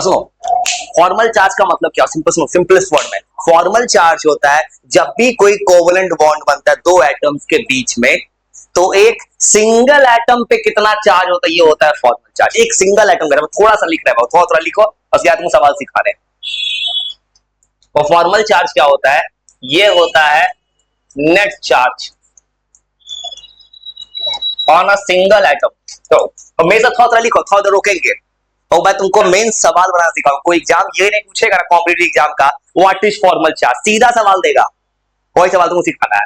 बस सुनो, formal charge का मतलब क्या, सिंपल सुनो, सिंपलेस्ट वर्ड में, फॉर्मल चार्ज होता है जब भी कोई कोवेलेंट बॉन्ड बनता है दो एटम्स के बीच में, तो एक सिंगल एटम पे कितना चार्ज होता है, ये होता है फॉर्मल चार्ज। एक सिंगल एटम का, थोड़ा सा लिख रहा है, थोड़ा थोड़ा लिखो, बस यार तुमको सवाल सिखा रहे हैं। और फॉर्मल चार्ज क्या होता है, ये होता है net charge on a single atom. तो हमेशा थोड़ा थोड़ा लिखो, थोड़ा थोड़ा रोकेंगे, तो मैं तुमको मेन सवाल बनाना सिखाऊंगा। कोई एग्जाम ये नहीं पूछेगा ना कॉम्पिटिटिव एग्जाम का व्हाट इज फॉर्मल चार्ज, सीधा सवाल देगा, कोई सवाल तुमको सिखाना है।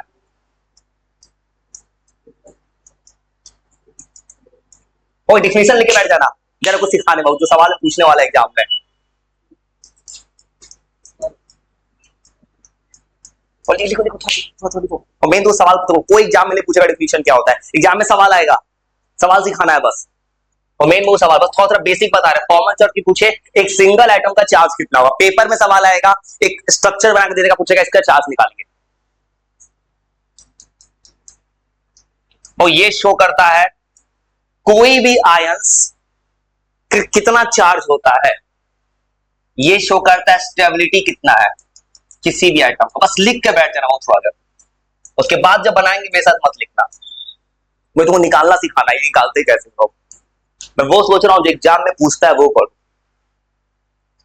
कोई डिफिनेशन लेके बैठ जाना, जरा कुछ सिखाने में जो सवाल पूछने वाला एग्जाम में। और लिखो लिखो थोड़ा लिखो। और मेन तो सवाल तो कोई एग्जाम में नहीं पूछेगा डिफिनेशन क्या होता है, एग्जाम में सवाल आएगा, सवाल सिखाना है बस। और मेन वो सवाल बस थोड़ा थोड़ा बेसिक बता रहे हैं। फॉर्मल चार्ज की पूछे एक सिंगल एटम का चार्ज कितना होगा, पेपर में सवाल आएगा, एक स्ट्रक्चर बना के दे देगा, पूछेगा इसका चार्ज निकालिए। और ये शो करता है कोई भी आयंस कितना चार्ज होता है, ये शो करता है स्टेबिलिटी कितना है किसी भी आइटम को। बस लिख के बैठ जाना थोड़ा देर, उसके बाद जब बनाएंगे मेरे साथ मत लिखना, मैं तुमको निकालना सिखाना, ये निकालते कैसे हो मैं वो सोच रहा हूं जो एग्जाम में पूछता है वो करो,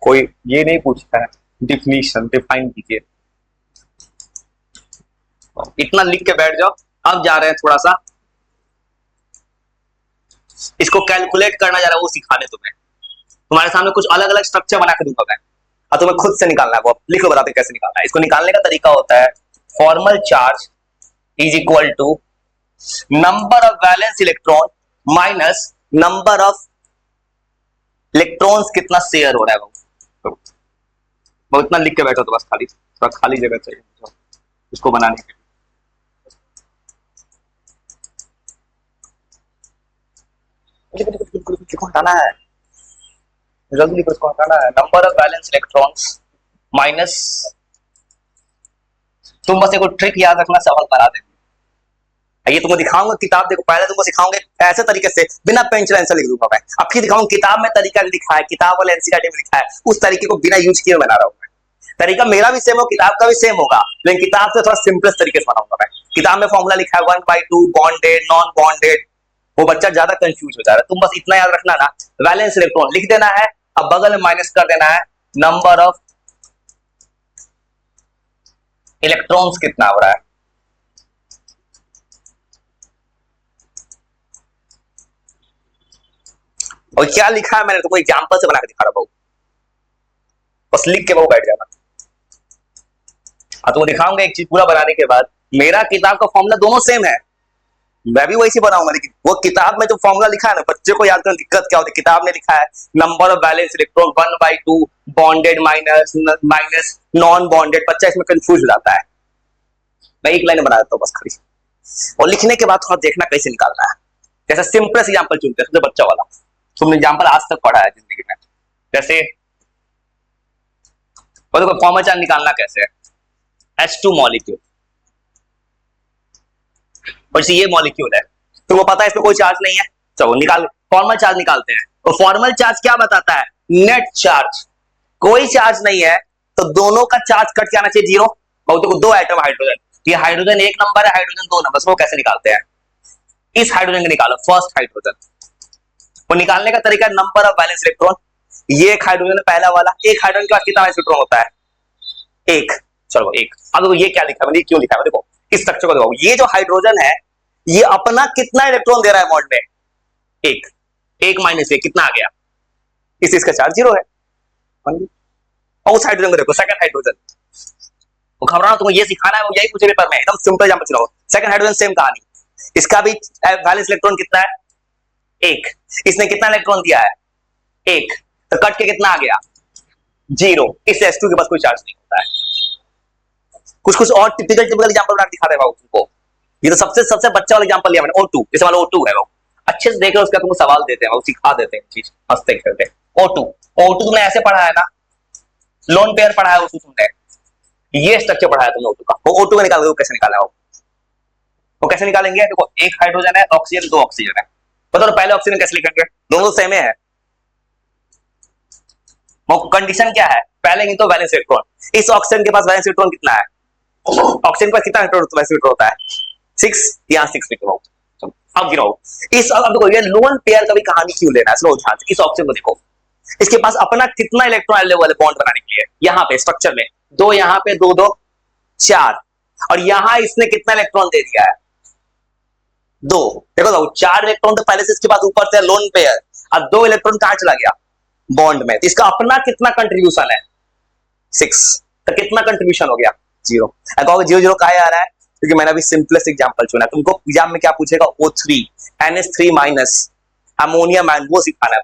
कोई ये नहीं पूछता है डिफिनीशन डिफाइन कीजिए, इतना लिख के बैठ जाओ। अब जा रहे हैं थोड़ा सा इसको कैलकुलेट करना जा रहा है वो सिखाने तुम्हें। तुम्हारे सामने कुछ अलग अलग स्ट्रक्चर बना के दूंगा मैं, और तुम्हें खुद से निकालना है, वो लिख लो, बताते कैसे निकालना है। इसको निकालने का तरीका होता है formal charge is equal to number of valence electron minus number of electrons कितना शेयर हो रहा है वो इतना लिख के बैठो, तो बस खाली थोड़ा खाली जगह चाहिए इसको बनाने के लिए। हटाना है, जल्दी लिखो, इसको हटाना है। Number of valence electrons minus, तुम बस एक ट्रिक याद रखना, सवाल बना देंगे। ये तुमको दिखाऊंगा किताब, देखो पहले तुमको सिखाऊंगे ऐसे तरीके से बिना पेंसिल आंसर लिख दूंगा मैं, अब फिर दिखाऊंगा किताब में तरीका लिखा है, किताब वाले एनसीईआरटी में लिखा है, उस तरीके को बिना यूज किए बना रहा हूं मैं। तरीका मेरा भी सेम हो, किताब का भी सेम होगा, लेकिन किताब से थोड़ा सिंपलेस्ट तरीके से बनाऊंगा मैं। किताब में फॉर्मूला लिखा है 1/2 बॉन्डेड नॉन बॉन्डेड, वो बच्चा ज्यादा कंफ्यूज हो जा रहा है। तुम बस इतना याद रखना ना, वैलेंस इलेक्ट्रॉन लिख देना है, अब बगल में माइनस कर देना है नंबर ऑफ इलेक्ट्रॉन्स कितना हो रहा है। और क्या लिखा है मैंने तुमको एग्जांपल से बना के दिखा रहा हूं, बस लिख के वो बैठ जाना। तुमको दिखाऊंगा एक चीज पूरा बनाने के बाद, मेरा किताब का फॉर्मूला दोनों सेम है, मैं भी वैसे बनाऊंगा, लेकिन वो किताब में जो फॉर्मूला लिखा है ना, बच्चे को याद करने दिक्कत क्या होती है, किताब में लिखा है number of valence electron 1/2 bonded minus minus non bonded, बच्चा इसमें कंफ्यूज हो जाता है। मैं एक लाइन बना देता हूँ बस खाली, और लिखने के बाद थोड़ा देखना कैसे निकालना है। जैसे सिंपल एग्जाम्पल चुनते हैं, सबसे बच्चा वाला, तुमने एग्जाम्पल आज तक पढ़ा है जिंदगी में, जैसे फॉर्मल चार्ज निकालना कैसे है, H2 मॉलिक्यूल, और ये मॉलिक्यूल है, तुमको पता है इसमें कोई चार्ज नहीं है, चलो निकाल फॉर्मल चार्ज निकालते हैं। तो फॉर्मल चार्ज क्या बताता है, नेट चार्ज, कोई चार्ज नहीं है तो दोनों का चार्ज कट के आना चाहिए 0। और देखो दो एटम हाइड्रोजन, ये हाइड्रोजन 1 नंबर है, हाइड्रोजन 2 नंबर, वो कैसे निकालते हैं, इस हाइड्रोजन को निकालो फर्स्ट हाइड्रोजन, वो निकालने का तरीका नंबर ऑफ वैलेंस इलेक्ट्रॉन, ये एक हाइड्रोजन है पहला वाला, एक हाइड्रोजन के पास कितना इलेक्ट्रॉन होता है, एक, चलो एक। अब देखो ये क्या लिखा है, क्यों लिखा है, देखो इस स्ट्रक्चर को देखो, ये जो हाइड्रोजन है ये अपना कितना इलेक्ट्रॉन दे रहा है मॉड में, एक, एक माइनस एक कितना आ गया, इसका चार्ज 0 है। और उस हाइड्रोजन को देखो सेकंड हाइड्रोजन, वो घबराना, तुमको ये सिखाना है, वो यही पूछे पेपर में, एकदम सिंपल एग्जांपल चुनाओ। सेकंड हाइड्रोजन सेम कहानी, इसका भी वैलेंस इलेक्ट्रॉन कितना है, एक, इसने कितना इलेक्ट्रॉन दिया है, एक, तो कट के कितना आ गया 0, इस H2 के पास कोई चार्ज नहीं होता है। कुछ कुछ और टिपिकल एग्जांपल बना दिखा रहे हैं तुमको, ये तो सबसे सबसे बच्चा वाला एग्जांपल लिया मैंने, O2, जैसे वाला O2 है, वो अच्छे से देख लो, उसका तुमको सवाल देते हैं, वो सिखा देते हैं चीज हंसते खेलते। O2 तुमने ऐसे पढ़ा है ना, लोन पेयर पढ़ा है O2 तुमने, ये स्ट्रक्चर पढ़ा है तुमने O2 का। वो O2 का निकाल दो, कैसे निकाला वो कैसे निकालेंगे, देखो एक हाइड्रोजन है, ऑक्सीजन 2 ऑक्सीजन है, बताओ पहले ऑक्सीजन कैसे लिखेंगे, दोनों सेम है, कंडीशन क्या है, पहले ही तो वैलेंस इलेक्ट्रॉन, इस ऑक्सीजन के पास वैलेंस इलेक्ट्रॉन कितना है, ऑक्सीजन के पास कितना वैलेंस इलेक्ट्रॉन होता है, 6, यहाँ 6 लिखो। अब गिनो इस, अब देखो ये लोन पेयर का भी कहानी क्यों लेना है, स्लो ध्यान से, इस ऑक्सीजन को देखो, इसके पास अपना कितना इलेक्ट्रॉन अवेलेबल है बॉन्ड बनाने के लिए, यहाँ पे स्ट्रक्चर में 2, यहाँ पे 2 2 4, और यहां इसने कितना इलेक्ट्रॉन दे दिया है, 2। देखो तो 4 इलेक्ट्रॉन तो पहले से इसके पास ऊपर से लोन पेयर, अब 2 इलेक्ट्रॉन कहां चला गया, बॉन्ड में, इसका अपना कितना कंट्रीब्यूशन है, 6, तो कितना कंट्रीब्यूशन हो गया, 0। कहोगे 0 0 काहे आ रहा है, क्योंकि मैंने अभी सिंपलेस्ट एग्जांपल चुना है, तुमको एग्जाम में क्या पूछेगा, O3 NH3 minus ammonia man, वो सिखाना है।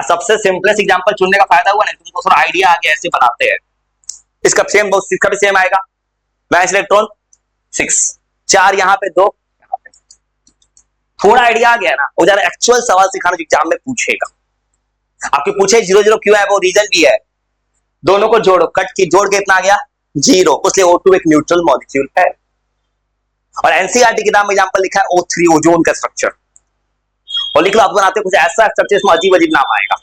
सबसे सिंपलेस्ट एग्जांपल चुनने का फायदा हुआ ना, तुमको थोड़ा आइडिया आ गया ऐसे बनाते हैं, इसका सेम, इसका भी सेम आएगा, वैलेंस इलेक्ट्रॉन 6, 4 यहां पे 2, थोड़ा आइडिया आ गया ना, वो जरा एक्चुअल सवाल सिखाना जो एग्जाम में पूछेगा, आपके पूछे 0 0 क्यों है, वो रीजन भी है, दोनों को जोड़ो, कट की जोड़ के इतना आ गया 0, उसलिए O2 एक न्यूट्रल मॉलिक्यूल है। और एनसीईआरटी किताब में एग्जांपल लिखा है O3 ओजोन का स्ट्रक्चर, और लिख लो आप बनाते कुछ ऐसा स्ट्रक्चर इसमें अजीब अजीब नाम आएगा,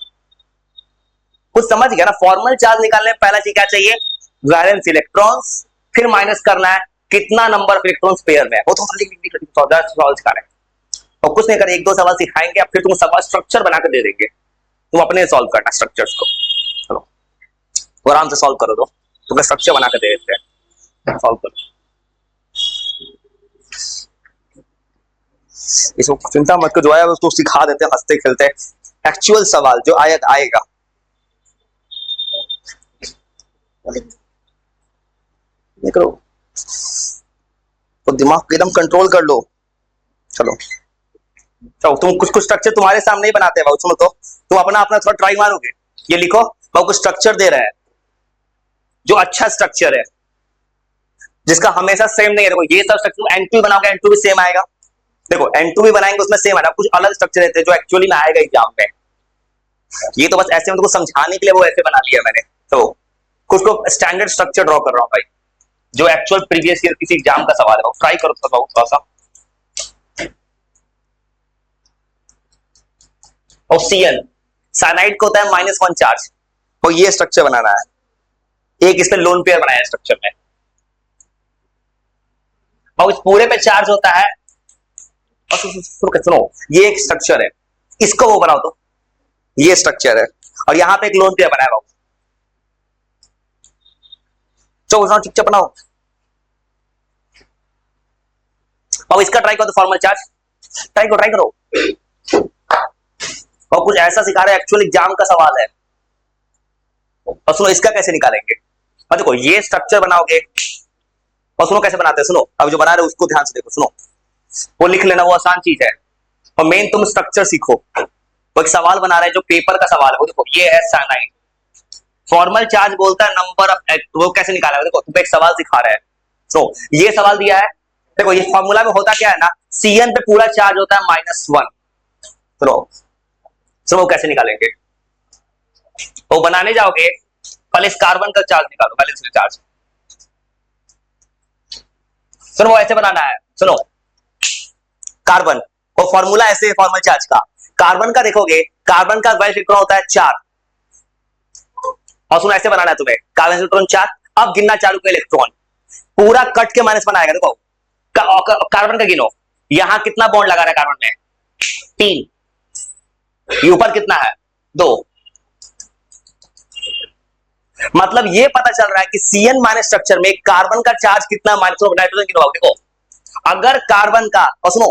कुछ समझ गया ना। फॉर्मल चार्ज निकालने में पहला चीज क्या चाहिए, वैलेंस इलेक्ट्रॉन्स, फिर माइनस करना है कितना नंबर ऑफ इलेक्ट्रॉन्स पेयर में है, वो तो सवाल सिखा रहे हैं, और कुछ नहीं कर, 1 2 सवाल सिखाएंगे, फिर तुम सवाल स्ट्रक्चर बनाकर दे देंगे, तुम अपने सॉल्व करना स्ट्रक्चर्स को, चलो तो आराम से सॉल्व करो, तो तुम्हें स्ट्रक्चर बनाकर दे देते हैं, सॉल्व करो, इसको चिंता मत करो, जो आया उसको सिखा देते हैं, हंसते खेलते, एक्चुअल सवाल जो आएगा ये करो, तो दिमाग को एकदम कंट्रोल कर लो। चलो तुम कुछ स्ट्रक्चर तुम्हारे सामने ही बनाते हैं, सुनो तो तुम अपना थोड़ा ट्राई मारोगे, ये लिखो कुछ स्ट्रक्चर दे रहा है जो अच्छा स्ट्रक्चर है, जिसका हमेशा सेम नहीं है, देखो ये सब स्ट्रक्चर N2 बनाओगे, N2 भी सेम आएगा, देखो N2 भी बनाएंगे उसमें सेम आएगा, कुछ अलग स्ट्रक्चर रहते हैं जो एक्चुअली में आएगा एग्जाम में, ये तो बस ऐसे में तुमको समझाने के लिए वो ऐसे बना लिया मैंने, तो कुछ को स्टैंडर्ड स्ट्रक्चर ड्रॉ कर रहा हूं भाई, जो एक्चुअल प्रीवियस ईयर किसी एग्जाम का सवाल है, ट्राई करो थोड़ा सा। और CN साइनाइड को होता है -1 चार्ज, और ये स्ट्रक्चर बनाना है, एक इस पे लोन पेयर बनाया है स्ट्रक्चर में, और इस पूरे पे चार्ज होता है, और सुनो ये एक स्ट्रक्चर है, इसको वो बनाओ, तो ये स्ट्रक्चर है, और यहां पे एक लोन पेयर बनाया हुआ, चलो ठीक बनाओ, और इसका ट्राई करो, फॉर्मल चार्ज ट्राई करो, और कुछ ऐसा सिखा रहे हैं एक्चुअल एग्जाम का सवाल है, और सुनो इसका कैसे निकालेंगे, और देखो ये स्ट्रक्चर बनाओगे, और सुनो कैसे बनाते हैं, सुनो अब जो बना रहे हो उसको ध्यान से देखो, सुनो वो लिख लेना, वो आसान चीज है, और मेन तुम स्ट्रक्चर सीखो, वो एक सवाल बना रहे हैं जो पेपर का सवाल है, वो देखो ये है साइनाइड, फॉर्मल चार्ज बोलता है नंबर ऑफ, वो कैसे निकाला, देखो तुम एक सवाल सिखा रहे हैं, तो ये सवाल दिया है, देखो ये फॉर्मूला में होता क्या है ना, CN पे पूरा चार्ज होता है -1, तो वो कैसे निकालेंगे, वो बनाने जाओगे पहले इस कार्बन का चार्ज निकालो, बैलेंस चार्ज, सुनो वो ऐसे बनाना है, सुनो कार्बन वो फॉर्मूला ऐसे है फॉर्मल चार्ज का, कार्बन का देखोगे, कार्बन का वैलेंस इलेक्ट्रॉन होता है 4, और सुनो ऐसे बनाना है तुम्हें, कार्बन इलेक्ट्रॉन 4, अब गिनना चालू कर इलेक्ट्रॉन, पूरा कट के माइनस बनाएगा, देखो कार्बन का गिनो, यहां कितना बॉन्ड लगा रहा है कार्बन में, 3, ये ऊपर कितना है, 2, मतलब ये पता चल रहा है कि CN माइनस स्ट्रक्चर में कार्बन का चार्ज कितना माइनस, नाइट्रोजन गिनो, देखो अगर कार्बन का, और सुनो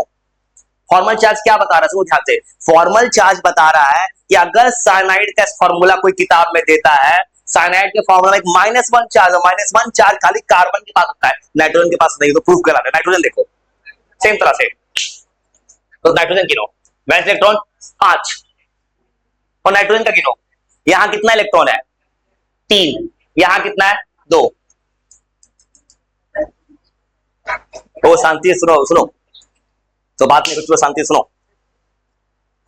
फॉर्मल चार्ज क्या बता रहा है, सुनो ध्यान से, फॉर्मल चार्ज बता रहा है कि अगर साइनाइड का फॉर्मूला कोई किताब में देता है, साइनाइड के फॉर्मूला में -1 चार्ज, -1 चार्ज खाली कार्बन के पास होता है, नाइट्रोजन के पास नहीं, तो प्रूफ करा दे, नाइट्रोजन देखो सेम तरह से, तो नाइट्रोजन गिनो, वैलेंस इलेक्ट्रॉन 5, और नाइट्रोजन का गिनो, यहां कितना इलेक्ट्रॉन है, 3, यहां कितना है, 2, तो शांति सुनो, तो बात नहीं कुछ, शांति सुनो,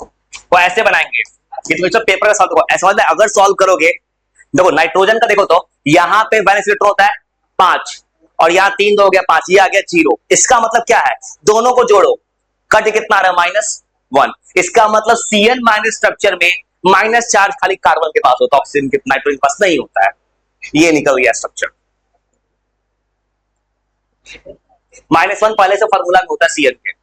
वो ऐसे बनाएंगे, ये तो पेपर का सॉल्व करो, ऐसा मतलब अगर सॉल्व करोगे, देखो नाइट्रोजन का देखो, तो यहां पे वैलेंस इलेक्ट्रॉन होता है 5, और यहां 3 2 हो गया 5, ये आ गया 0, इसका मतलब क्या है, दोनों को जोड़ो, कट कितना आ रहा है, -1, इसका मतलब CN माइनस स्ट्रक्चर में माइनस चार्ज खाली कार्बन के पास होता है, ऑक्सीजन के नाइट्रोजन के पास नहीं होता है। ये निकल गया स्ट्रक्चर। -1 पहले से फार्मूला में होता है Cn के।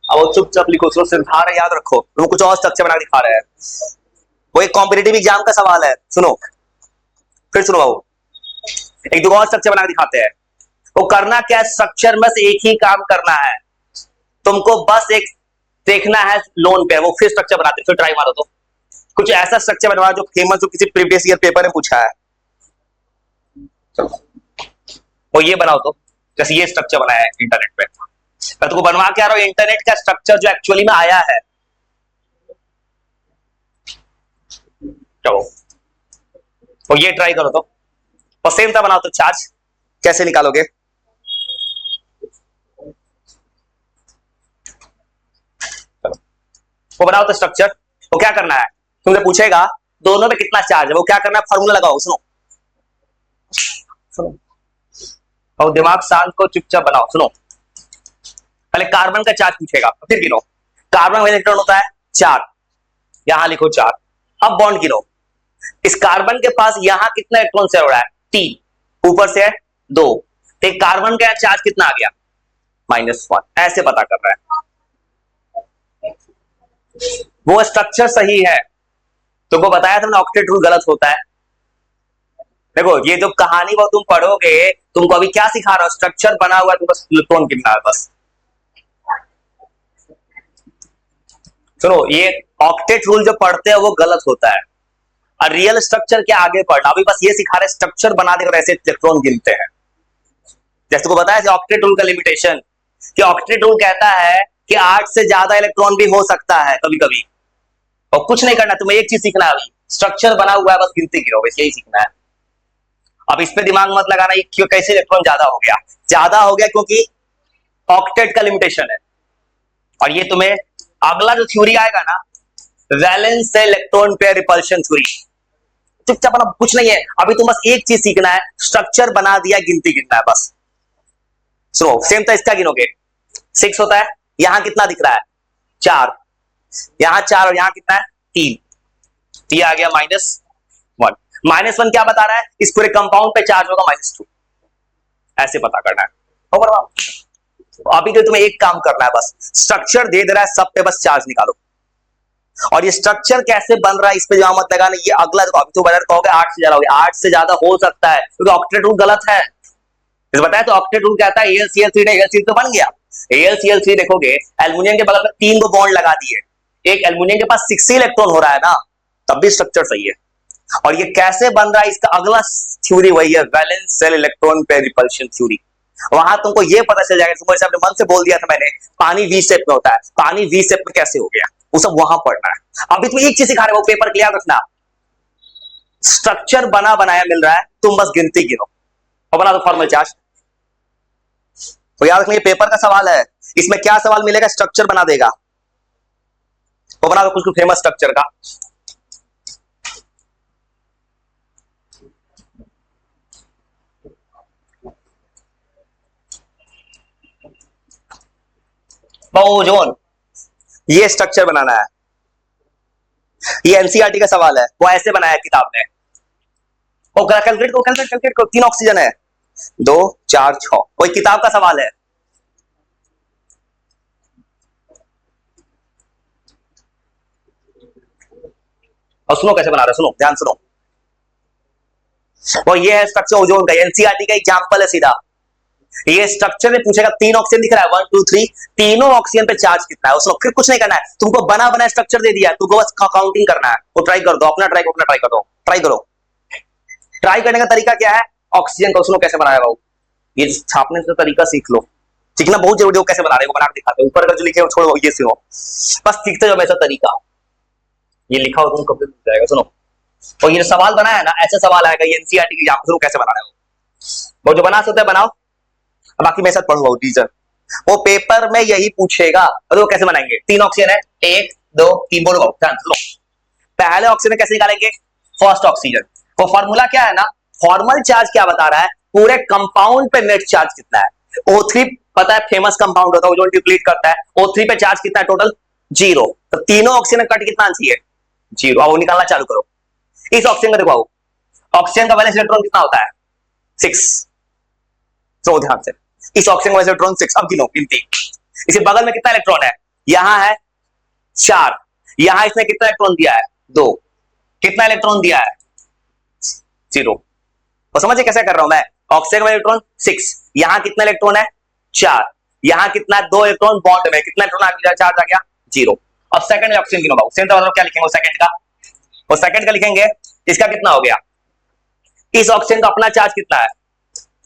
अब वो चुपचाप लिखो, उसको सिखा रहे, याद रखो, वो कुछ और स्ट्रक्चर बना दिखा रहे हैं। वो एक कॉम्पिटिटिव एग्जाम का सवाल है, सुनो फिर सुनो बाबू, एक दो और स्ट्रक्चर बना दिखाते हैं। वो करना क्या है, स्ट्रक्चर में से एक ही काम करना है तुमको, बस एक देखना है लोन पे, वो फिर स्ट्रक्चर बनाते, फिर ट्राई मारो तो कुछ ऐसा स्ट्रक्चर बनवा जो फेमस, जो किसी प्रीवियस ईयर पेपर में पूछा है। वो ये बनाओ तो, जैसे ये स्ट्रक्चर बनाया है इंटरनेट पे, मैं तुमको बनवा के आ रहा हूं इंटरनेट का स्ट्रक्चर जो एक्चुअली में आया है। चलो वो ये ट्राई करो तो, और सेम था बनाओ तो, चार्ज कैसे निकालोगे? वो बनाओ तो स्ट्रक्चर। वो क्या करना है, तुमसे पूछेगा दोनों में कितना चार्ज है, वो क्या करना है, फार्मूला लगाओ। सुनो सुनो, और दिमाग शांत को, चुपचाप बनाओ। सुनो, पहले कार्बन का चार्ज पूछेगा, फिर गिनो। कार्बन में इलेक्ट्रॉन होता है 4, यहां लिखो 4। अब बॉन्ड गिनो, इस कार्बन के पास यहां कितना इलेक्ट्रॉन शेयर हो रहा है, 3, ऊपर से है 2, तो कार्बन का चार्ज कितना आ गया, -1। ऐसे पता कर रहा है, वो स्ट्रक्चर सही है। तुमको बताया था मैंने, ऑक्टेट रूल गलत होता है। देखो ये जो कहानी वो तुम पढ़ोगे, तुमको अभी क्या सिखा रहा हो, स्ट्रक्चर बना हुआ है, तुम बस इलेक्ट्रॉन गिनना है बस। सुनो, ये ऑक्टेट रूल जो पढ़ते हैं वो गलत होता है, और रियल स्ट्रक्चर के आगे पढ़ना। अभी बस ये सिखा रहे स्ट्रक्चर बना देकर ऐसे इलेक्ट्रॉन गिनते हैं। जैसे तुमको बताया ऑक्टेट रूल का लिमिटेशन, कि ऑक्टेट रूल कहता है कि 8 से ज्यादा इलेक्ट्रॉन भी हो सकता है कभी कभी, और कुछ नहीं करना, तुम्हें एक चीज सीखना है, अभी स्ट्रक्चर बना हुआ है, बस गिनती गिरो, बस यही सीखना है। अब इस पे दिमाग मत लगाना ये क्यों, कैसे इलेक्ट्रॉन ज्यादा हो गया, ज्यादा हो गया क्योंकि ऑक्टेट का लिमिटेशन है। और ये तुम्हें अगला जो थ्योरी आएगा ना, वैलेंस से इलेक्ट्रॉन पेयर रिपल्शन थ्योरी, चुपचाप बना, कुछ नहीं है अभी, तुम बस एक चीज सीखना है, स्ट्रक्चर बना दिया, गिनती गिनना है बस। सुनो, सेम तो इसका गिनोगे, 6 होता है, यहां कितना दिख रहा है, 4, यहां 4, और यहां कितना है, 3, ये आ गया -1। -1 क्या बता रहा है, इस पूरे कंपाउंड पे चार्ज होगा -2, ऐसे पता करना है। अभी तो तुम्हें एक काम करना है, बस स्ट्रक्चर दे दे रहा है सब पे, बस चार्ज निकालो। और ये स्ट्रक्चर कैसे बन रहा है इस पे जहां मत लगाना, ये अगला अभी तो बता कहोगे 8 से ज्यादा हो गया, 8 से ज्यादा हो सकता है क्योंकि ऑक्टेट रूल गलत है। बताया तो ऑक्टेट रूल कहता है AlCl3 ने AlCl तो बन गया, AlCl3 देखोगे एल्युमिनियम के बगल में 3 गो बॉन्ड लगा दिए, एक एल्युमिनियम के पास 6 इलेक्ट्रॉन हो रहा है ना, तब भी स्ट्रक्चर सही है। और ये कैसे बन रहा है, इसका अगला थ्योरी वही है, valence shell electron pair repulsion theory. वहां तुमको ये पता चल जाएगा, तुमको अपने मन से बोल दिया था मैंने, पानी वी शेप में होता है, पानी वी शेप में कैसे हो गया, वो सब वहां पढ़ना है। अभी तुम्हें एक चीज सिखा रहे हो, पेपर क्लियर रखना, स्ट्रक्चर बना बनाया मिल रहा है, तुम बस गिनती गिनो और बना दो फॉर्मल चार्ज। तो याद रखना, ये पेपर का सवाल है, इसमें क्या सवाल मिलेगा, स्ट्रक्चर बना देगा, वो बना दो कुछ फेमस स्ट्रक्चर का। ओजोन, ये स्ट्रक्चर बनाना है, ये एनसीईआरटी का सवाल है, वो ऐसे बनाया है किताब में। वो कैलकुलेट को, कैलकुलेट को, 3 ऑक्सीजन है, 2 4 6, कोई किताब का सवाल है। और सुनो कैसे बना रहे, सुनो ध्यान सुनो, वो ये है स्ट्रक्चर ओजोन का, एनसीईआरटी का एग्जांपल है सीधा। ये स्ट्रक्चर में पूछेगा 3 ऑक्सीजन दिख रहा है, 1 2 3, तीनों ऑक्सीजन पे चार्ज कितना है, उसको फिर कुछ नहीं करना है, तुमको बना बना स्ट्रक्चर दे दिया, तुमको बस काउंटिंग करना है। वो ट्राई कर दो, अपना ट्राई कर दो, ट्राई करो। ट्राई करने का तरीका क्या है, ऑक्सीजन को सुनो कैसे बनाया बाबू, ये छापने का तरीका सीख लो, सीखना बहुत जरूरी है, कैसे बना रहे हो बना के दिखाते, ऊपर का जो लिखे हो छोड़ो, ये सुनो, बस सीखते जाओ ऐसा तरीका, ये लिखा हो तुम कभी मिल जाएगा। सुनो, और ये सवाल बनाया है ना, ऐसा सवाल आएगा, ये एनसीईआरटी के एग्जाम, कैसे बना रहे हो, वो जो बना सकते हैं बनाओ, बाकी मेरे साथ पढ़ो टीचर, वो पेपर में यही पूछेगा। और वो कैसे बनाएंगे, 3 ऑक्सीजन है, 1 2 3, बोलो ध्यान लो, पहले ऑक्सीजन कैसे निकालेंगे, फर्स्ट ऑक्सीजन, वो फॉर्मूला क्या है ना, फॉर्मल चार्ज क्या बता रहा है, पूरे कंपाउंड पे नेट चार्ज कितना है, O3 पता है फेमस कंपाउंड होता है, ओजोन डिप्लीट करता है। O3 पे चार्ज कितना है टोटल? 0। तो तीनों ऑक्सीजन कट कितना चाहिए? 0। अब वो निकालना चालू करो। इस ऑक्सीजन का देखो, ऑक्सीजन का वैलेंस इलेक्ट्रॉन कितना होता है? 6। तो ध्यान से, इस ऑक्सीजन का वैलेंस इलेक्ट्रॉन 6। अब गिनो गिनती। इसके बगल में कितना इलेक्ट्रॉन है? यहां है 4। यहां इसने कितना इलेक्ट्रॉन दिया है? 2। कितना इलेक्ट्रॉन दिया है? 0। तो समझिए कैसे कर रहा हूं मैं। ऑक्सीजन का इलेक्ट्रॉन 6, यहां कितना इलेक्ट्रॉन है? 4। यहां कितना है? 2 इलेक्ट्रॉन बॉन्ड में, कितना इलेक्ट्रॉन आ गया? चार्ज आ गया 0। अब सेकंड ऑक्सीजन गिनो। सेकंड का मतलब क्या लिखेंगे? सेकंड का, और सेकंड का लिखेंगे, इसका कितना हो गया? इस ऑक्सीजन का अपना चार्ज कितना है?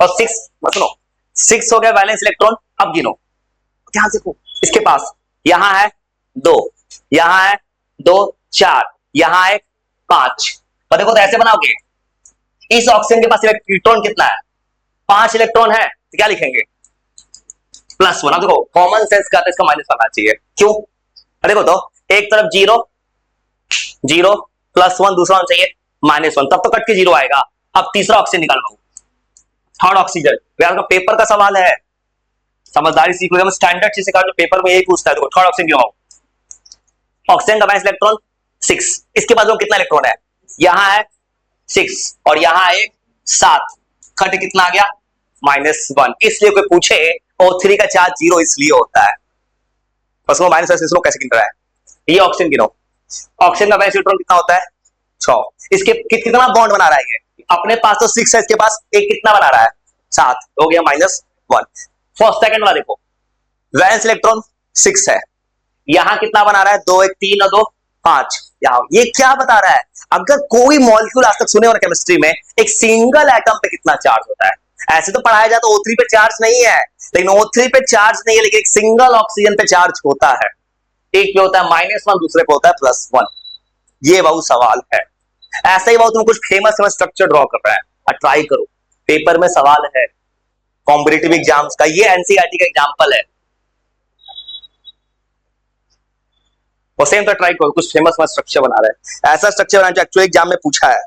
और 6, सुनो 6 हो गया वैलेंस इलेक्ट्रॉन। अब गिनो, ध्यान से देखो, इसके पास यहां है 2, यहां है 2, 4, यहां है 5। और देखो तो ऐसे बनाओगे, इस ऑक्सीजन के पास इलेक्ट्रॉन कितना है? 5 इलेक्ट्रॉन है, तो क्या लिखेंगे? +1। अब देखो कॉमन सेंस का, तो इसका माइनस करना चाहिए। क्यों? देखो तो एक तरफ 0 0 +1, दूसरा होना चाहिए -1, तब तो कट के 0 आएगा। अब तीसरा ऑक्सीजन निकालो, थर्ड ऑक्सीजन। यार पेपर का सवाल है, समझदारी सीख लो, स्टैंडर्ड चीज सिखा जो पेपर में यही पूछता है। देखो थर्ड ऑक्सीजन क्यों? ऑक्सीजन का वैलेंस इलेक्ट्रॉन 6, इसके बाद में कितना इलेक्ट्रॉन है? यहां है 6 और यहां है 7, कट कितना आ गया? -1। इसलिए कोई पूछे O3 का चार्ज 0 इसलिए होता है। बस वो माइनस इसको कैसे गिन रहा है? ये ऑक्सीजन गिनो, ऑक्सीजन का वैलेंस इलेक्ट्रॉन कितना होता है? 6। इसके कितना बॉन्ड बना रहा है ये? अपने पास तो 6 है, इसके पास एक कितना बना रहा है? 7, हो गया -1। फर्स्ट सेकंड वाला देखो, वैलेंस इलेक्ट्रॉन 6 है, यहां कितना बना रहा है? 2 1 3 और 2 5। ये क्या बता रहा है? अगर कोई मॉलिक्यूल आज तक सुने हो ना केमिस्ट्री में, एक सिंगल एटम पे कितना चार्ज होता है। ऐसे तो पढ़ाया जाए तो O3 पे चार्ज नहीं है, लेकिन O3 पे चार्ज नहीं है, लेकिन एक सिंगल ऑक्सीजन पे चार्ज होता है। एक पे होता है -1, दूसरे पे होता है +1। ये बहुत सवाल है। ऐसा ही बहुत तुम कुछ फेमस स्ट्रक्चर ड्रॉ कर रहा है, ट्राई करो, पेपर में सवाल है कॉम्पिटिटिव एग्जाम्स का। ये एनसीईआरटी का एग्जांपल है, और सेम तो ट्राई करो, कुछ फेमस स्ट्रक्चर बना रहे हैं। ऐसा स्ट्रक्चर बनाना जो एक्चुअली एग्जाम में पूछा है।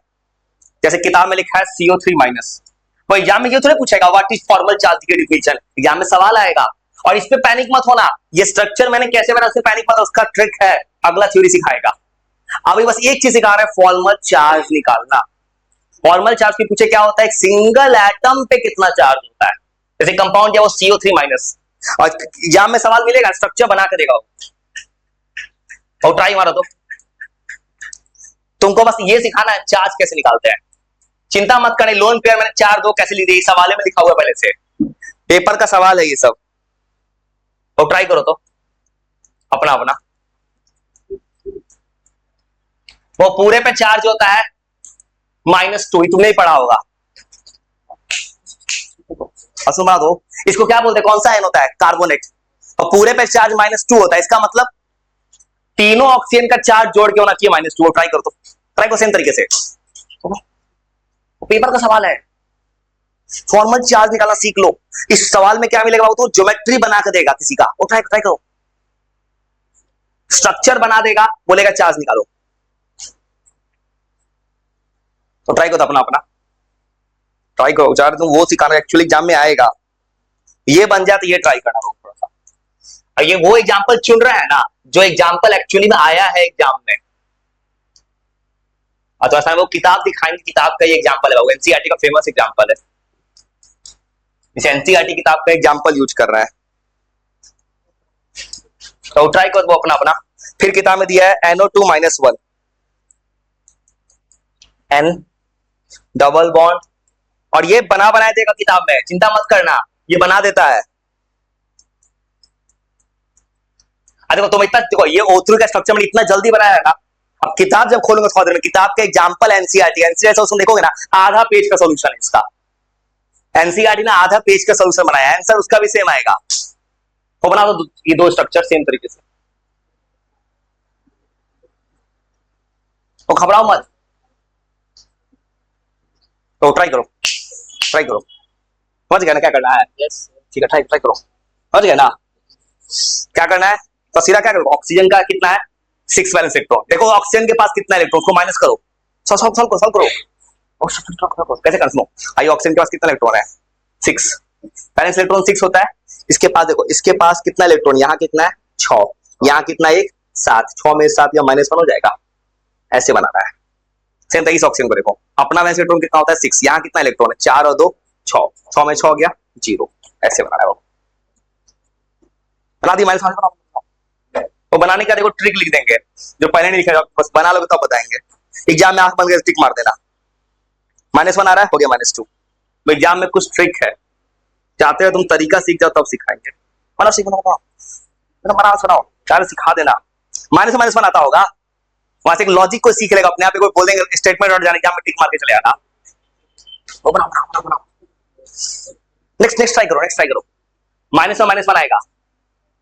जैसे किताब में लिखा है CO3-, वो एग्जाम में ये थोड़ा पूछेगा व्हाट इज फॉर्मल चार्ज की डिफिनेशन, एग्जाम में सवाल आएगा। और इस पे पैनिक मत होना, ये स्ट्रक्चर मैंने कैसे बनाया उससे पैनिक मत, उसका ट्रिक है, अगला थ्योरी सिखाएगा। अभी बस एक चीज सिखा रहा है, फॉर्मल चार्ज निकालना। फॉर्मल चार्ज की पूछे क्या होता है? एक सिंगल एटम पे कितना चार्ज होता है। जैसे कंपाउंड है वो CO3-, और एग्जाम में सवाल मिलेगा, स्ट्रक्चर बना कर देगा, और ट्राई मारो तो। तुमको बस ये सिखाना है चार्ज कैसे निकालते हैं। चिंता मत करने, लोन पेयर मैंने 4 2 कैसे ली थी, सवाल में लिखा हुआ है पहले से, पेपर का सवाल है ये सब। तो ट्राई करो तो अपना अपना। वो पूरे पे चार्ज होता है -2, तुमने ही पढ़ा होगा। सुना दो, इसको क्या बोलते हैं? कौन सा आयन होता है? कार्बोनेट। और पूरे पे चार्ज -2 होता है, इसका मतलब तीनों ऑक्सीजन का चार्ज जोड़ के होना चाहिए -2। ट्राई करो तो, ट्राई करो सेम तरीके से, पेपर का सवाल है। फॉर्मल चार्ज निकालना सीख लो। इस सवाल में क्या मिलेगा? वो तो ज्योमेट्री बना के देगा किसी का, वो ट्राई करो, स्ट्रक्चर बना देगा, बोलेगा चार्ज निकालो। तो ट्राई करो अपना अपना, ट्राई करो। चार तुम वो सिखाना एक्चुअली एग्जाम में आएगा, ये बन जाए तो ये ट्राई करना थोड़ा सा। ये वो एग्जाम्पल चुन रहा है ना जो एग्जाम्पल एक्चुअली में आया है एग्जाम में। तो ऐसा वो किताब दिखाएंगे, किताब का ये एग्जाम्पल है, वो एनसीईआरटी का फेमस एग्जाम्पल है। इस एनसीईआरटी किताब का एग्जाम्पल यूज कर रहा है। तो ट्राई करो वो अपना अपना। फिर किताब में दिया है NO2-1, N डबल बॉन्ड, और ये बना बनाया देगा किताब में, चिंता मत करना, ये बना देता है। देखो तुम इतना देखो, ये O3 का स्ट्रक्चर में इतना जल्दी बनाया है ना। अब किताब जब खोलूंगा थोड़ा देर में, किताब का एग्जांपल एनसीईआरटी देखोगे ना, आधा पेज का सॉल्यूशन है इसका। एनसीईआरटी ने आधा पेज का सॉल्यूशन बनाया, आंसर उसका भी सेम आएगा। तो बना दो ये 2 स्ट्रक्चर सेम तरीके से, तो घबराओ मत, तो ट्राई करो, ट्राई करो। समझ गया ना क्या करना है? यस ठीक है, ट्राई करो, समझ गया ना क्या करना है? तो सीधा क्या करो, ऑक्सीजन का कितना है? 6 वैलेंस इलेक्ट्रॉन। देखो ऑक्सीजन के पास कितना इलेक्ट्रॉन, उसको माइनस करो, सॉल्व करो। कैसे करना? आइए ऑक्सीजन के पास कितना इलेक्ट्रॉन है? 6। बैलेंस इलेक्ट्रॉन 6 होता है। इसके पास देखो, इसके पास कितना इलेक्ट्रॉन, यहाँ कितना है 6, यहाँ कितना 1 7, 6 में 7 या -1 हो जाएगा, ऐसे बनाना है। सेम तरीके से ऑक्सीजन को देखो, अपना बैलेंस इलेक्ट्रॉन कितना होता है 6, यहाँ कितना इलेक्ट्रॉन है 4 और 2 6, 6 में 6 हो गया 0, ऐसे बनाना है। वो बना दी -1 तो बनाने का देखो ट्रिक लिख देंगे, जो पहले नहीं लिखा, बस बना लोगे तब बताएंगे। एग्जाम में आंख बंद करके टिक मार देना, -1 आ रहा है हो गया -2। तो एग्जाम में कुछ ट्रिक है, चाहते हो तुम तरीका सीख जाओ तब सिखाएंगे। बनाओ सीखना बनाओ सुनाओ, चाहे सिखा देना। -1 आता होगा, वहां से एक लॉजिक को सीख लेगा अपने आप, कोई बोल देंगे स्टेटमेंट और जाने एग्जाम में टिक मार के चले आना। वो बनाओ नेक्स्ट ट्राई करो। -1 आएगा,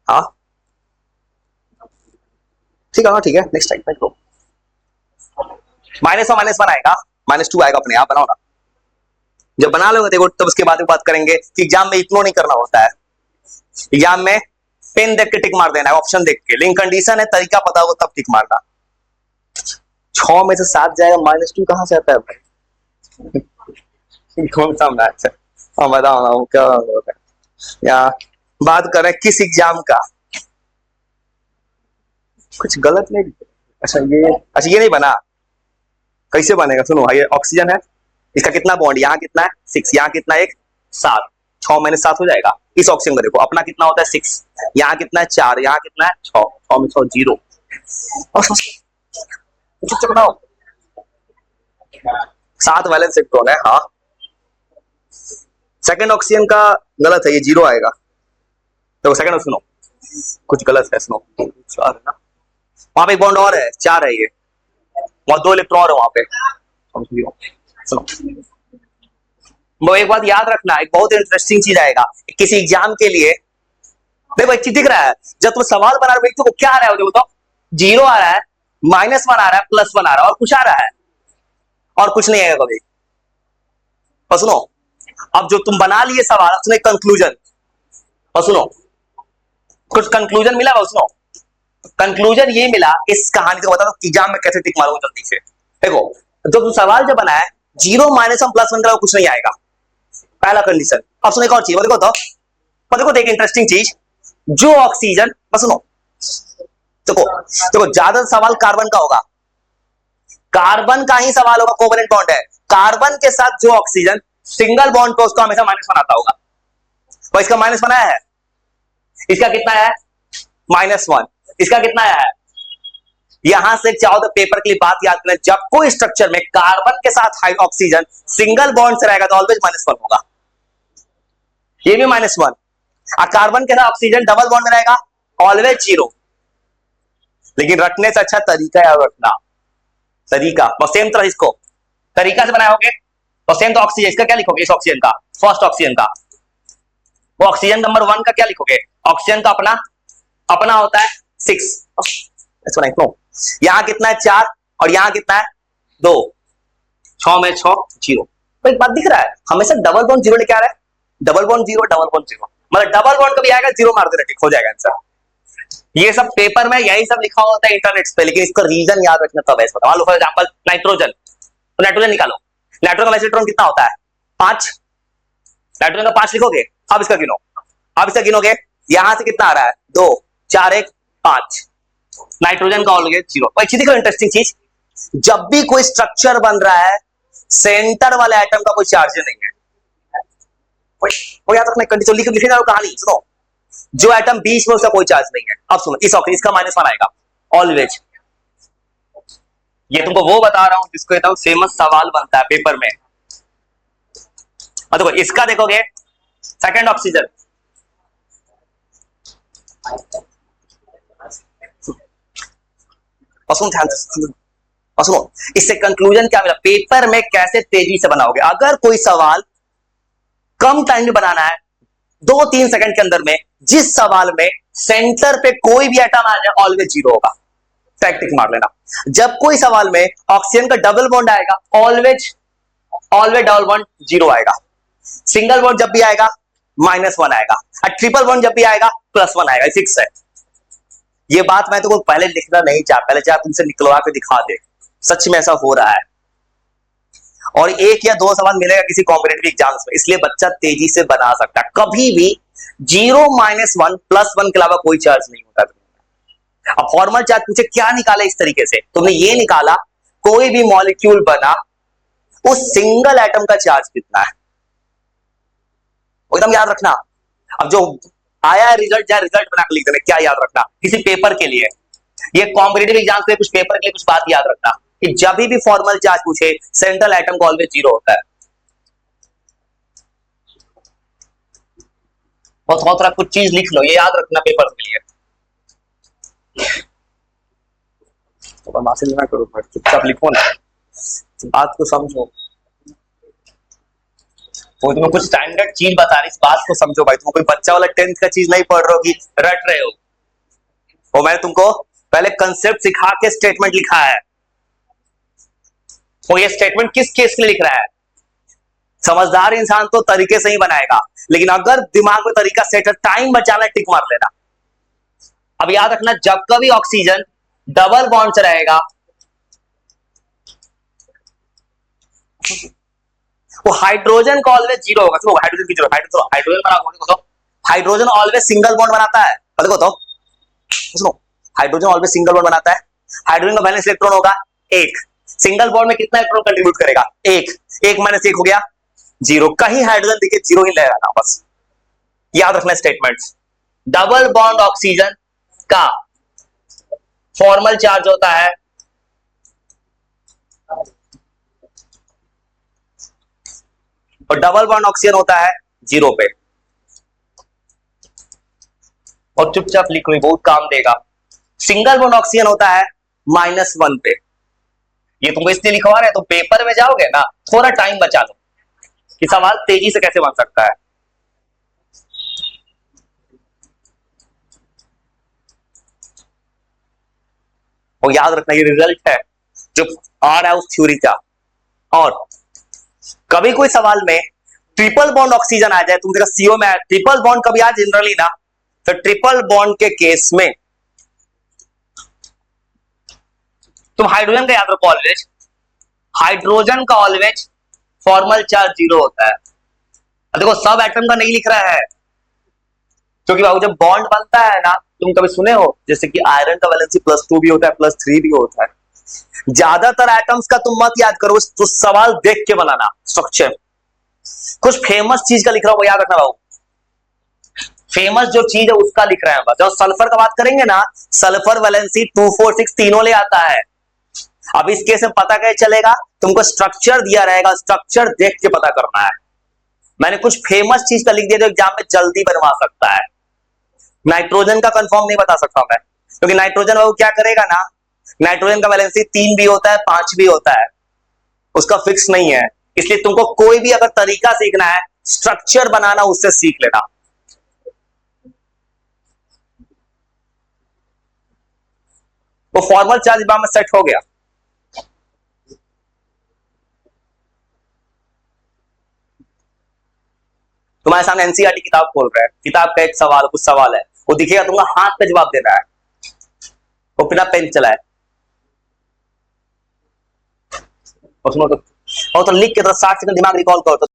हाँ ठीक है नेक्स्ट ट्राई करो। -1 आएगा, -2 आएगा अपने आप, बनाओ ना। जब बना लोगे देखो तब उसके बाद बात करेंगे कि एग्जाम में इग्नोर नहीं करना होता है। एग्जाम में पेन देख के टिक मार देना है, ऑप्शन देख के, लेकिन कंडीशन है तरीका पता हो तब टिक मारना। 6 में से 7 जाएगा, -2 कहां से आता है भाई? कौन सा मैच है? हाँ बताओ ना क्या होता है। या बात करें किस एग्जाम का, कुछ गलत नहीं। अच्छा ये नहीं बना, कैसे बनेगा सुनो। ये ऑक्सीजन है, इसका कितना बॉन्ड, यहाँ कितना है 6, यहाँ कितना है 1 7, 6 में 7 हो जाएगा। इस ऑक्सीजन का देखो अपना कितना होता है 6, यहाँ कितना है 4, यहाँ कितना है 6, 6 में 6 0। बनाओ 7 वैलेंस इलेक्ट्रॉन है, हाँ। सेकंड ऑक्सीजन का गलत है, ये 0 आएगा। तो सेकंड सुनो, कुछ गलत है, सुनो 4 है ना, वहां पे एक बॉन्ड और है 4 है, ये वहां 2 इलेक्ट्रॉन और है वहां पे। सुनो वो एक बात याद रखना, एक बहुत इंटरेस्टिंग चीज आएगा किसी एग्जाम के लिए। देखो एक चीज दिख रहा है, जब तुम सवाल बना रहे हो तो क्या आ रहा है, देखो तो 0 आ रहा है, -1 आ रहा है, +1 आ रहा है, और कुछ आ रहा है, और कुछ नहीं आएगा कभी। और सुनो, अब जो तुम बना लिए सवाल, सुनो कंक्लूजन, और सुनो कुछ कंक्लूजन मिला, सुनो कंक्लूजन ये मिला इस कहानी को, बता दो एग्जाम में कैसे टिक मारूंगा जल्दी से। देखो जो तुम सवाल जो बनाया 0 -1 +1 का कुछ नहीं आएगा, पहला कंडीशन। अब सुनो एक और चीज, देखो देख इंटरेस्टिंग चीज, जो ऑक्सीजन, बस सुनो देखो ज्यादा सवाल कार्बन का होगा, कार्बन का ही सवाल होगा, कोवेलेंट बॉन्ड है, कार्बन के साथ जो ऑक्सीजन सिंगल बॉन्ड पे उसको हमेशा -1 आता होगा। तो इसका -1 आया है, इसका कितना है -1, इसका कितना आया है। यहां से चाहो तो पेपर के लिए बात याद करना, जब कोई स्ट्रक्चर में कार्बन के साथ ऑक्सीजन सिंगल बॉन्ड से रहेगा तो ऑलवेज -1 होगा, ये भी -1। और कार्बन के साथ ऑक्सीजन डबल बॉन्ड में रहेगा ऑलवेज 0। लेकिन रखने से अच्छा तरीका याद रखना, तरीका तो सेम तरह इसको तरीका से बनाओगे तो सेम। तो ऑक्सीजन इसका क्या लिखोगे, इस ऑक्सीजन का, फर्स्ट ऑक्सीजन का, वो ऑक्सीजन नंबर 1 का क्या लिखोगे, ऑक्सीजन का अपना होता है 6, यहां कितना है 4, और यहां कितना है 2, 6 में 6 0। तो एक बात दिख रहा है, हमेशा डबल बॉन्ड 0 लेके आ रहा है, डबल बॉन्ड 0 मतलब डबल बॉन्ड कभी आएगा 0 मार देना, टिक हो जाएगा आंसर। ये सब पेपर में यही सब लिखा होता है इंटरनेट पे, लेकिन इसका रीजन याद रखना तब है। मान लो फॉर एग्जांपल नाइट्रोजन, तो नाइट्रोजन निकालो, नाइट्रोजन का इलेक्ट्रॉन कितना होता है 5, नाइट्रोजन का 5 लिखोगे। अब इसका गिनो, अब इसका गिनोगे, यहां से कितना आ रहा है 2 4 1 5, नाइट्रोजन का ऑलवेज 0। एक चीज देखो इंटरेस्टिंग चीज, जब भी कोई स्ट्रक्चर बन रहा है सेंटर वाले आइटम का कोई चार्ज नहीं है, वो याद रखना कंडीशन लिखे जाओ कहानी। सुनो जो एटम बीच में उसका कोई चार्ज नहीं है। अब सुनो इस ऑक्सीजन इसका -1 आएगा ऑलवेज, ये तुमको वो बता रहा हूं जिसको कहता हूं फेमस सवाल बनता है पेपर में। देखो इसका देखोगे सेकंड ऑक्सीजन, और सुनो इससे कंक्लूजन क्या मिला, पेपर में कैसे तेजी से बनाओगे। अगर कोई सवाल कम टाइम में बनाना है 2-3 सेकंड के अंदर में, जिस सवाल में सेंटर पे कोई भी एटम आ जाए ऑलवेज 0 होगा, टिक मार लेना। जब कोई सवाल में ऑक्सीजन का डबल बॉन्ड आएगा ऑलवेज डबल बॉन्ड 0 आएगा, सिंगल बॉन्ड जब भी आएगा -1 आएगा, और ट्रिपल बॉन्ड जब भी आएगा +1 आएगा, फिक्स है। ये बात मैं तुमको पहले लिखना नहीं चाहता, पहले चाहे तुमसे निकलवा के दिखा दे, सच में ऐसा हो रहा है। और एक या दो सवाल मिलेगा किसी कॉम्पिटेटिव एग्जाम्स में, इसलिए बच्चा तेजी से बना सकता है। कभी भी 0-1 +1 के अलावा कोई चार्ज नहीं होता। अब फॉर्मल चार्ज पूछे क्या निकाला इस तरीके से, तुमने ये निकाला कोई भी मॉलिक्यूल बना उस सिंगल एटम का चार्ज कितना है, एकदम याद रखना। अब जो आया रिजल्ट या रिजल्ट बना कर लिख देना, क्या याद रखना किसी पेपर के लिए, ये कॉम्पिटेटिव एग्जाम के कुछ पेपर के लिए कुछ बात याद रखना कि जब भी फॉर्मल चार्ज पूछे सेंट्रल एटम का ऑलवेज 0 होता है। और थोड़ा थोड़ा कुछ चीज लिख लो, ये याद रखना पेपर के लिए। तो मासिल ना करो, चुपचाप लिखो ना, बात को समझो। वो तुम्हें कुछ स्टैंडर्ड चीज बता रही, इस बात को समझो भाई। तुम कोई बच्चा वाला 10th का चीज नहीं पढ़ रहे हो कि रट रहे हो। वो मैंने तुमको पहले कंसेप्ट सिखा के स्टेटमेंट लिखा है। वो ये स्टेटमेंट किस केस के लिए लिख रहा है? समझदार इंसान तो तरीके से ही बनाएगा, लेकिन अगर दिमाग में तरीका सेट है, टाइम बचाना, टिक मार लेना। अब याद रखना, जब कभी ऑक्सीजन डबल बॉन्ड से रहेगा, वो हाइड्रोजन का ऑलवेज 0 होगा। तो हाइड्रोजन की 0, हाइड्रोजन बना, तो हाइड्रोजन ऑलवेज सिंगल बॉन्ड बनाता है। देखो तो सुनो, हाइड्रोजन ऑलवेज सिंगल बॉन्ड बनाता है। हाइड्रोजन का बैलेंस इलेक्ट्रॉन होगा 1, सिंगल बॉन्ड में कितना इलेक्ट्रॉन कंट्रीब्यूट करेगा? 1, 1 - 1 हो गया 0। कहीं हाइड्रोजन दिखे 0 ही रहेगा, बस याद रखना स्टेटमेंट्स। डबल बॉन्ड ऑक्सीजन का फॉर्मल चार्ज होता है और डबल बॉन्ड ऑक्सीजन होता है 0 पे। और चुपचाप लिखो, बहुत काम देगा। सिंगल बॉन्ड ऑक्सीजन होता है -1 पे। ये तुमको इसलिए लिखवा रहे हैं, तो पेपर में जाओगे ना, थोड़ा टाइम बचा लो कि सवाल तेजी से कैसे बन सकता है। और याद रखना, ये रिजल्ट है जो आ रहा है उस थ्योरी का। और कभी कोई सवाल में ट्रिपल बॉन्ड ऑक्सीजन आ जाए, तुम देखा सीओ में ट्रिपल बॉन्ड कभी आ जनरली ना, तो ट्रिपल बॉन्ड के केस में तुम हाइड्रोजन का याद रखो, ऑलवेज हाइड्रोजन का ऑलवेज फॉर्मल चार्ज 0 होता है। देखो सब एटम का नहीं लिख रहा है, क्योंकि बाबू जब बॉन्ड बनता है ना, तुम कभी सुने हो जैसे कि आयरन का वैलेंसी +2 भी होता है, +3 भी होता है। ज्यादातर एटम्स का तुम मत याद करो, तो सवाल देख के बनाना स्ट्रक्चर। कुछ फेमस चीज का लिख रहा हूं, वो याद रखना बाबू। फेमस जो चीज है उसका लिख रहे हैं। जब सल्फर का बात करेंगे ना, सल्फर वैलेंसी 2, 4, 6 तीनों ले आता है। अब इस केस में पता कैसे चलेगा? तुमको स्ट्रक्चर दिया रहेगा, स्ट्रक्चर देख के पता करना है। मैंने कुछ फेमस चीज का लिख दिया जो एग्जाम में जल्दी बनवा सकता है। नाइट्रोजन का कंफर्म नहीं बता सकता मैं, क्योंकि नाइट्रोजन वो क्या करेगा ना, नाइट्रोजन का वैलेंसी 3 भी होता है, 5 भी होता है, उसका फिक्स नहीं है। इसलिए तुमको कोई भी अगर तरीका सीखना है, स्ट्रक्चर बनाना, उससे सीख लेना। वो फॉर्मल चार्ज दिमाग में सेट हो गया। तुम्हारे सामने एनसीईआरटी किताब खोल रहा है, किताब का एक सवाल, कुछ सवाल है, वो दिखेगा, तुमको हाथ पे जवाब देना है, वो बिना पेन चलाए। और सुनो तो लिख के 60 सेकंड दिमाग रिकॉल करो तो